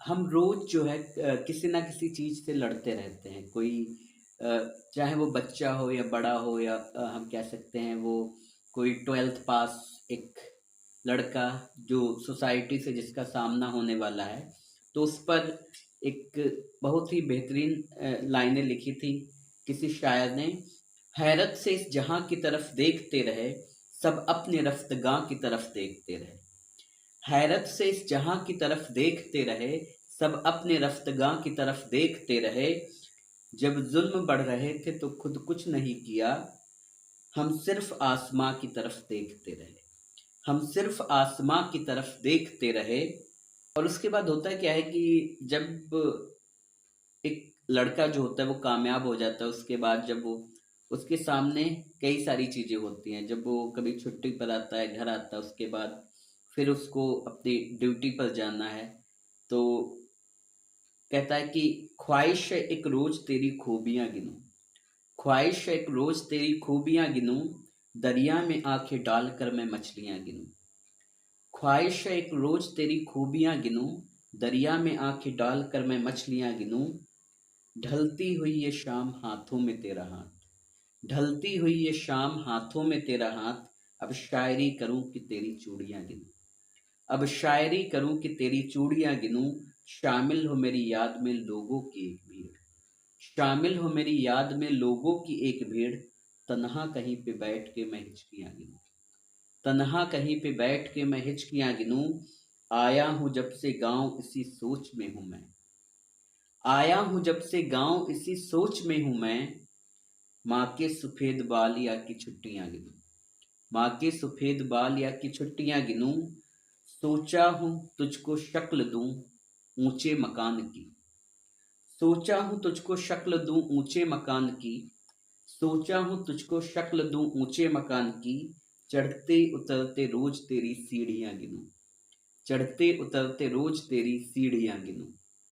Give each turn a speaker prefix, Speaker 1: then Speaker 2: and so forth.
Speaker 1: हम रोज जो है किसी ना किसी चीज से लड़ते रहते हैं। कोई अ, चाहे वो बच्चा हो या बड़ा हो या हम कह सकते हैं वो कोई 12th पास एक लड़का जो सोसाइटी से जिसका सामना होने वाला है, तो उस पर एक बहुत ही बेहतरीन लाइनें लिखी थी किसी शायर ने। हैरत से इस जहां की तरफ देखते रहे, सब अपने रफ्तगां की तरफ देखते रहे। हैरत से इस जहां की तरफ देखते रहे, सब अपने रफ्तगां की तरफ देखते रहे। जब जुल्म बढ़ रहे थे तो खुद कुछ नहीं किया, हम सिर्फ आसमां की तरफ देखते रहे। हम सिर्फ आसमां की तरफ देखते रहे। और उसके बाद होता क्या है कि जब एक लड़का जो होता है वो कामयाब हो जाता है, उसके बाद जब वो उसके सामने कई सारी चीजें होती हैं। जब वो कभी छुट्टी पर आता है, घर आता है, उसके बाद फिर उसको अपनी ड्यूटी पर जाना है, तो कहता है कि ख्वाहिश है एक रोज तेरी खूबियां गिनूं। ख्वाहिश है एक रोज तेरी खूबियां गिनूं, दरिया में आंखें डालकर मैं मछलियां गिनूं। ख्वाहिश है एक रोज तेरी खूबियां गिनूं, दरिया में आंखें डालकर मैं मछलियां गिनूं। ढलती हुई ये शाम हाथों में तेरा हाथ, ढलती हुई ये शाम हाथों में तेरा हाथ। अब शायरी करूं कि तेरी चूड़ियां गिनूं, अब शायरी करूं कि तेरी चूड़ियां गिनूं। शामिल हो मेरी याद में लोगों की एक भीड़, शामिल हो मेरी याद में लोगों की एक भीड़। तन्हा कहीं पे बैठ के मैं हिचकियां गिनूं, तन्हा कहीं पे बैठ के मैं हिचकियां गिनूं। आया हूं जब से गांव इसी सोच में हूं मैं, आया हूं जब से गांव इसी सोच में हूं मैं। माँ के सफेद बाल या की छुट्टियां गिनूं, माँ के सफेद बाल या की छुट्टियां गिनूं। सोचा हूं तुझको शक्ल दूं ऊंचे मकान की, सोचा हूं तुझको शक्ल दूं ऊंचे मकान की। सोचा हूं तुझको शक्ल दूं ऊंचे मकान की। चढ़ते उतरते रोज तेरी सीढ़ियां गिनूं, चढ़ते उतरते रोज तेरी सीढ़ियां गिनूं।